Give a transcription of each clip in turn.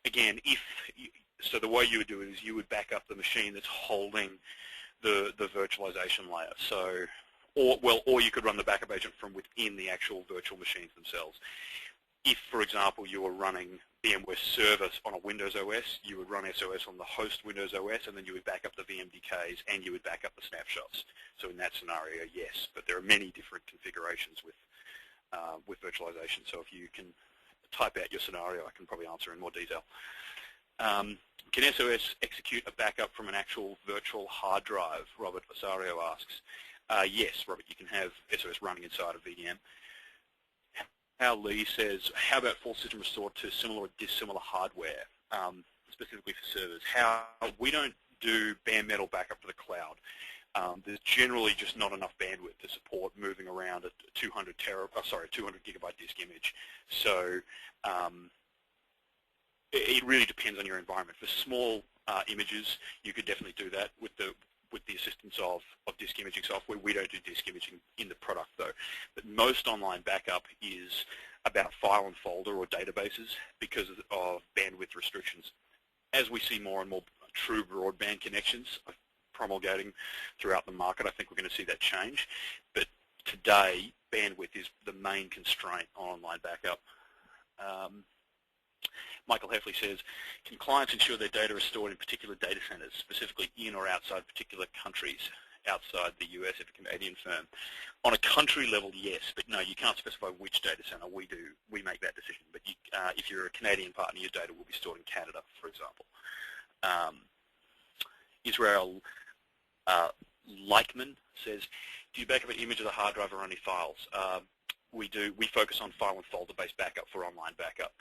again, so the way you would do it is you would back up the machine that's holding the virtualization layer. So, or you could run the backup agent from within the actual virtual machines themselves. If, for example, you were running VMware service on a Windows OS, you would run SOS on the host Windows OS, and then you would back up the VMDKs and you would back up the snapshots. So in that scenario, yes, but there are many different configurations with virtualization. So if you can type out your scenario, I can probably answer in more detail. Can SOS execute a backup from an actual virtual hard drive? Robert Osario asks. Yes, Robert, you can have SOS running inside a VM. Hal Lee says, how about full system restored to similar or dissimilar hardware, specifically for servers? We don't do bare metal backup to the cloud. There's generally just not enough bandwidth to support moving around a 200 gigabyte disk image. So it really depends on your environment. For small images, you could definitely do that with the assistance of disk imaging software. We don't do disk imaging in the product though. But most online backup is about file and folder or databases because of bandwidth restrictions. As we see more and more true broadband connections promulgating throughout the market, I think we're going to see that change. But today, bandwidth is the main constraint on online backup. Michael Heffley says, can clients ensure their data is stored in particular data centers, specifically in or outside particular countries, outside the US if a Canadian firm? On a country level, yes, but no, you can't specify which data center. We make that decision. But if you're a Canadian partner, your data will be stored in Canada, for example. Israel Leichman says, do you back up an image of the hard drive or only files? We do. We focus on file and folder-based backup for online backup.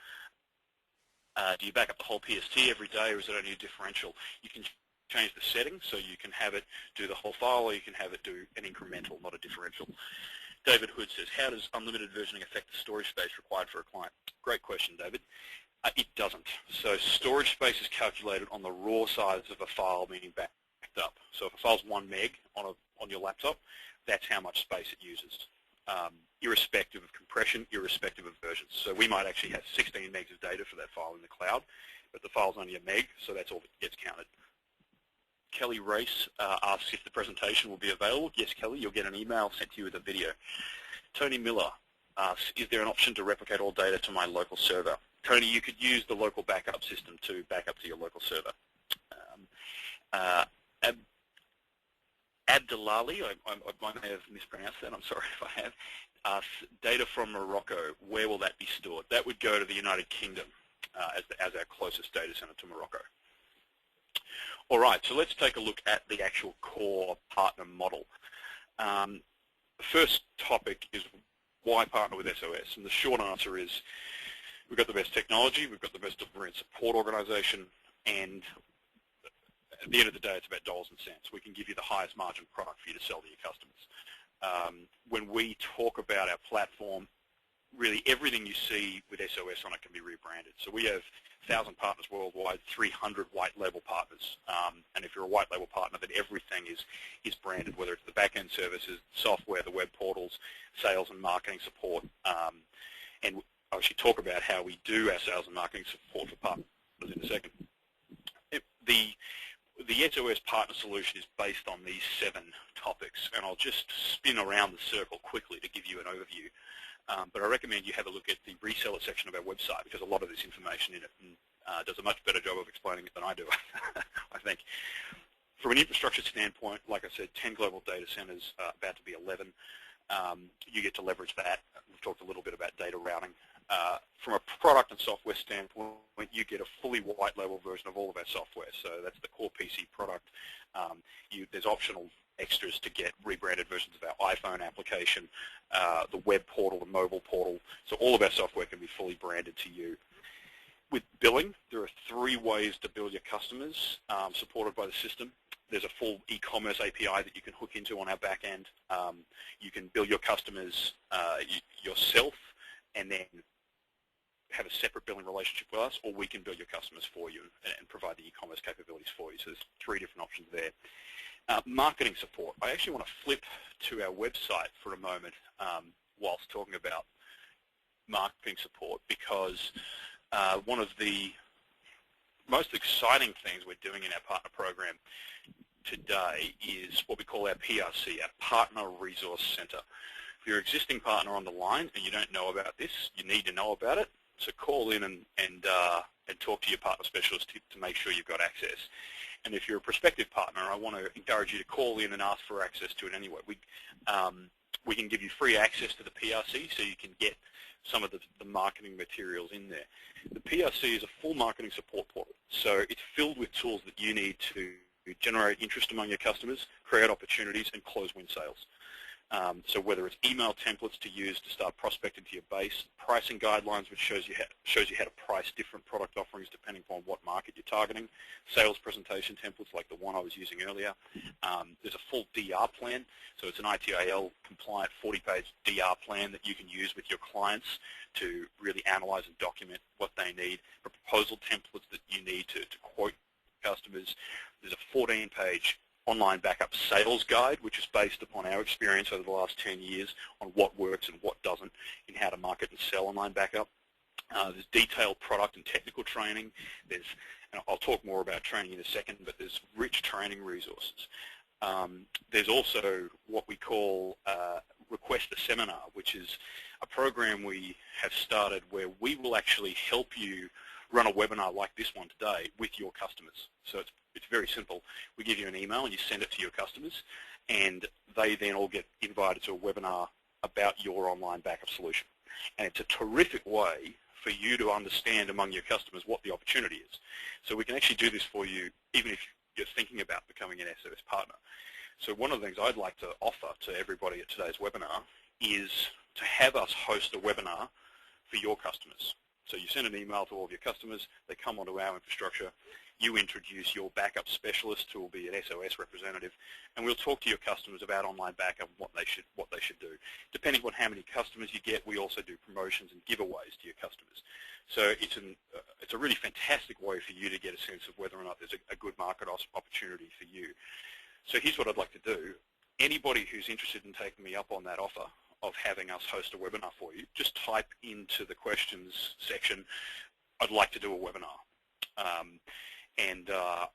Do you back up the whole PST every day, or is it only a differential? You can change the settings, so you can have it do the whole file, or you can have it do an incremental, not a differential. David Hood says, how does unlimited versioning affect the storage space required for a client? Great question, David. It doesn't. So storage space is calculated on the raw size of a file being backed up. So if a file's 1 meg on your laptop, that's how much space it uses, irrespective of compression, irrespective of versions. So we might actually have 16 megs of data for that file in the cloud, but the file's only a meg, so that's all that gets counted. Kelly Race asks if the presentation will be available. Yes, Kelly, you'll get an email sent to you with a video. Tony Miller asks, is there an option to replicate all data to my local server? Tony, you could use the local backup system to back up to your local server. Abdelali, I might have mispronounced that, I'm sorry if I have, data from Morocco, where will that be stored? That would go to the United Kingdom as our closest data center to Morocco. All right, so let's take a look at the actual core partner model. The first topic is why partner with SOS? And the short answer is we've got the best technology, we've got the best delivery and support organization, and at the end of the day, it's about dollars and cents. We can give you the highest margin product for you to sell to your customers. When we talk about our platform, really everything you see with SOS on it can be rebranded. So we have 1,000 partners worldwide, 300 white label partners. And if you're a white label partner, then everything is branded, whether it's the back-end services, software, the web portals, sales and marketing support. And I'll actually talk about how we do our sales and marketing support for partners in a second. The SOS partner solution is based on these 7 topics, and I'll just spin around the circle quickly to give you an overview. But I recommend you have a look at the reseller section of our website because a lot of this information in it does a much better job of explaining it than I do, I think. From an infrastructure standpoint, like I said, 10 global data centers, about to be 11. You get to leverage that. We've talked a little bit about data routing. From a product and software standpoint, you get a fully white label version of all of our software. So that's the core PC product. There's optional extras to get rebranded versions of our iPhone application, the web portal, the mobile portal. So all of our software can be fully branded to you. With billing, there are 3 ways to bill your customers supported by the system. There's a full e-commerce API that you can hook into on our back end. You can bill your customers yourself and then have a separate billing relationship with us, or we can bill your customers for you and provide the e-commerce capabilities for you. So there's 3 different options there. Marketing support. I actually want to flip to our website for a moment whilst talking about marketing support because one of the most exciting things we're doing in our partner program today is what we call our PRC, our Partner Resource Center. If you're an existing partner on the line and you don't know about this, you need to know about it. So call in and talk to your partner specialist to make sure you've got access. And if you're a prospective partner, I want to encourage you to call in and ask for access to it anyway. We can give you free access to the PRC so you can get some of the marketing materials in there. The PRC is a full marketing support portal. So it's filled with tools that you need to generate interest among your customers, create opportunities, and close win sales. So whether it's email templates to use to start prospecting to your base, pricing guidelines which shows you how to price different product offerings depending upon what market you're targeting, sales presentation templates like the one I was using earlier. There's a full DR plan, so it's an ITIL compliant 40-page DR plan that you can use with your clients to really analyze and document what they need, proposal templates that you need to quote customers. There's a 14-page online backup sales guide, which is based upon our experience over the last 10 years on what works and what doesn't in how to market and sell online backup. There's detailed product and technical training. And I'll talk more about training in a second, but there's rich training resources. There's also what we call Request a Seminar, which is a program we have started where we will actually help you run a webinar like this one today with your customers. So it's very simple. We give you an email and you send it to your customers, and they then all get invited to a webinar about your online backup solution. And it's a terrific way for you to understand among your customers what the opportunity is. So we can actually do this for you even if you're thinking about becoming an SOS partner. So one of the things I'd like to offer to everybody at today's webinar is to have us host a webinar for your customers. So you send an email to all of your customers, they come onto our infrastructure, you introduce your backup specialist who will be an SOS representative, and we'll talk to your customers about online backup and what they should do. Depending on how many customers you get, we also do promotions and giveaways to your customers. So it's a really fantastic way for you to get a sense of whether or not there's a good market opportunity for you. So here's what I'd like to do. Anybody who's interested in taking me up on that offer of having us host a webinar for you, just type into the questions section, I'd like to do a webinar.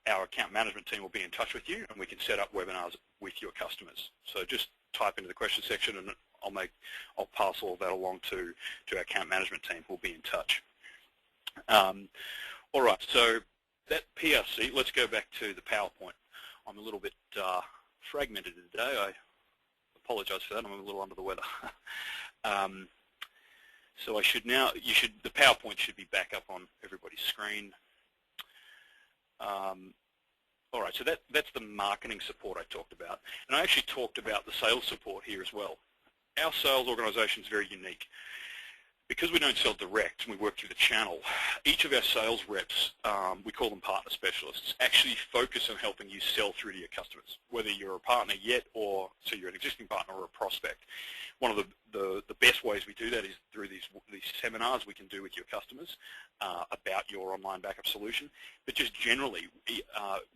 Our account management team will be in touch with you, and we can set up webinars with your customers. So just type into the question section, and I'll pass all of that along to our account management team who will be in touch. All right, so that PRC, let's go back to the PowerPoint. I'm a little bit fragmented today. I apologize for that. I'm a little under the weather. So the PowerPoint should be back up on everybody's screen. All right, so that's the marketing support I talked about. And I actually talked about the sales support here as well. Our sales organization is very unique. Because we don't sell direct and we work through the channel, each of our sales reps, we call them partner specialists, actually focus on helping you sell through to your customers, whether you're a partner yet or so you're an existing partner or a prospect. One of the best ways we do that is through these seminars we can do with your customers about your online backup solution. But just generally,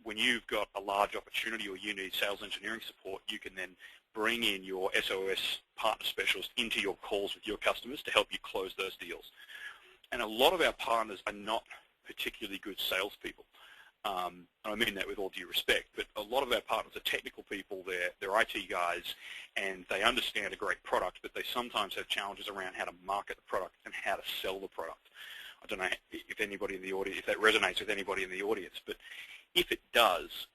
when you've got a large opportunity or you need sales engineering support, you can then bring in your SOS partner specialist into your calls with your customers to help you close those deals. And a lot of our partners are not particularly good salespeople. And I mean that with all due respect, but a lot of our partners are technical people, they're IT guys, and they understand a great product, but they sometimes have challenges around how to market the product and how to sell the product. I don't know if anybody in the audience, if that resonates with anybody in the audience, but if it does,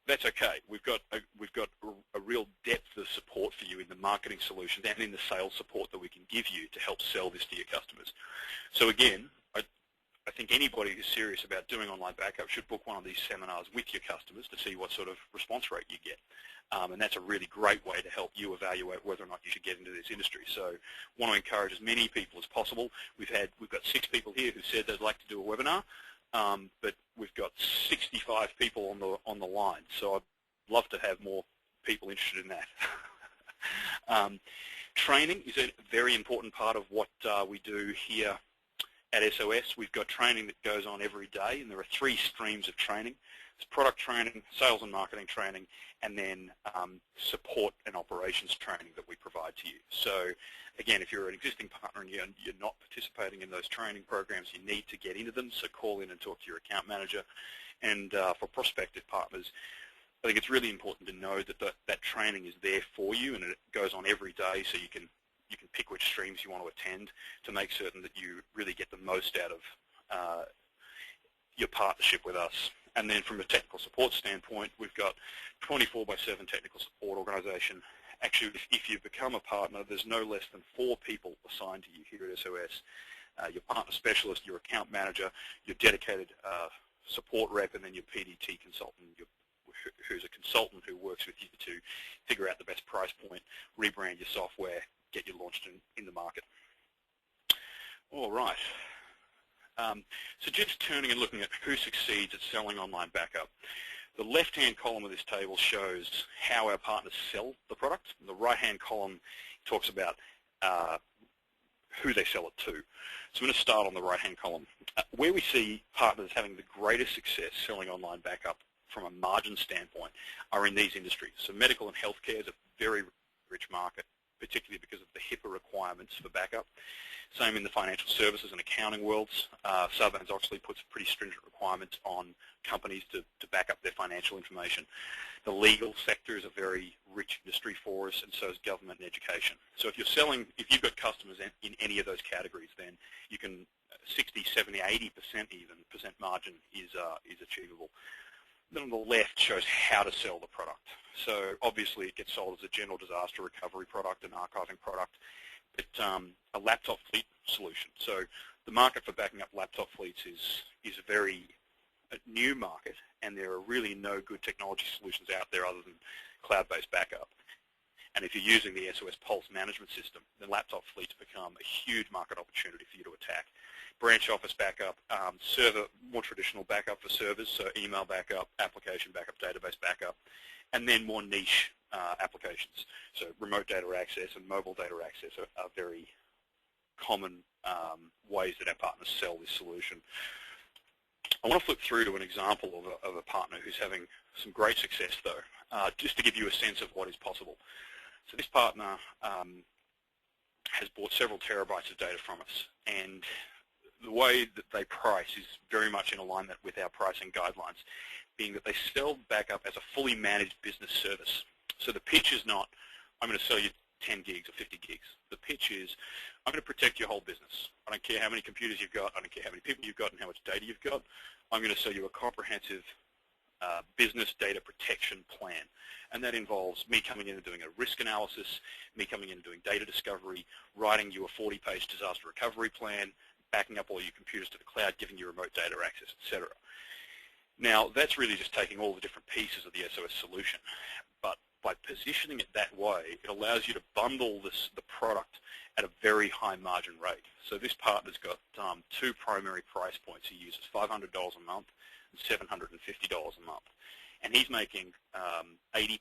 that's okay. We've got a real depth of support for you in the marketing solutions and in the sales support that we can give you to help sell this to your customers. So again, I think anybody who's serious about doing online backup should book one of these seminars with your customers to see what sort of response rate you get. And that's a really great way to help you evaluate whether or not you should get into this industry. So want to encourage as many people as possible. We've got 6 people here who said they'd like to do a webinar. But we've got 65 people on the line, so I'd love to have more people interested in that. Training is a very important part of what we do here at SOS, we've got training that goes on every day, and there are 3 streams of training. It's product training, sales and marketing training, and then support and operations training that we provide to you. So again, if you're an existing partner and you're not participating in those training programs, you need to get into them, so call in and talk to your account manager. And for prospective partners, I think it's really important to know that that training is there for you, and it goes on every day, so you can pick which streams you want to attend to make certain that you really get the most out of your partnership with us. And then from a technical support standpoint, we've got 24/7 technical support organisation. Actually, if you become a partner, there's no less than 4 people assigned to you here at SOS. Your partner specialist, your account manager, your dedicated support rep, and then your PDT consultant, who's a consultant who works with you to figure out the best price point, rebrand your software, get you launched in the market. All right. So just turning and looking at who succeeds at selling online backup. The left-hand column of this table shows how our partners sell the product. And the right-hand column talks about who they sell it to. So I'm going to start on the right-hand column. Where we see partners having the greatest success selling online backup from a margin standpoint are in these industries. So medical and healthcare is a very rich market, particularly because of the HIPAA requirements for backup. Same in the financial services and accounting worlds. Sarbanes-Oxley puts pretty stringent requirements on companies to back up their financial information. The legal sector is a very rich industry for us, and so is government and education. So if you've got customers in any of those categories, then you can 60, 70, 80% even margin is achievable. Then on the left shows how to sell the product. So obviously it gets sold as a general disaster recovery product, an archiving product, but a laptop fleet solution. So the market for backing up laptop fleets is a very new market, and there are really no good technology solutions out there other than cloud-based backup. And if you're using the SOS Pulse management system, then laptop fleets become a huge market opportunity for you to attack. Branch office backup, server, more traditional backup for servers, so email backup, application backup, database backup, and then more niche applications. So remote data access and mobile data access are very common ways that our partners sell this solution. I want to flip through to an example of a partner who's having some great success, though, just to give you a sense of what is possible. So this partner has bought several terabytes of data from us, and the way that they price is very much in alignment with our pricing guidelines, being that they sell backup as a fully managed business service. So the pitch is not, I'm going to sell you 10 gigs or 50 gigs. The pitch is, I'm going to protect your whole business. I don't care how many computers you've got. I don't care how many people you've got and how much data you've got. I'm going to sell you a comprehensive business data protection plan. And that involves me coming in and doing a risk analysis, me coming in and doing data discovery, writing you a 40-page disaster recovery plan, backing up all your computers to the cloud, giving you remote data access, etc. Now, that's really just taking all the different pieces of the SOS solution. But by positioning it that way, it allows you to bundle the product at a very high margin rate. So this partner's got 2 primary price points. He uses $500 a month and $750 a month. And he's making 80%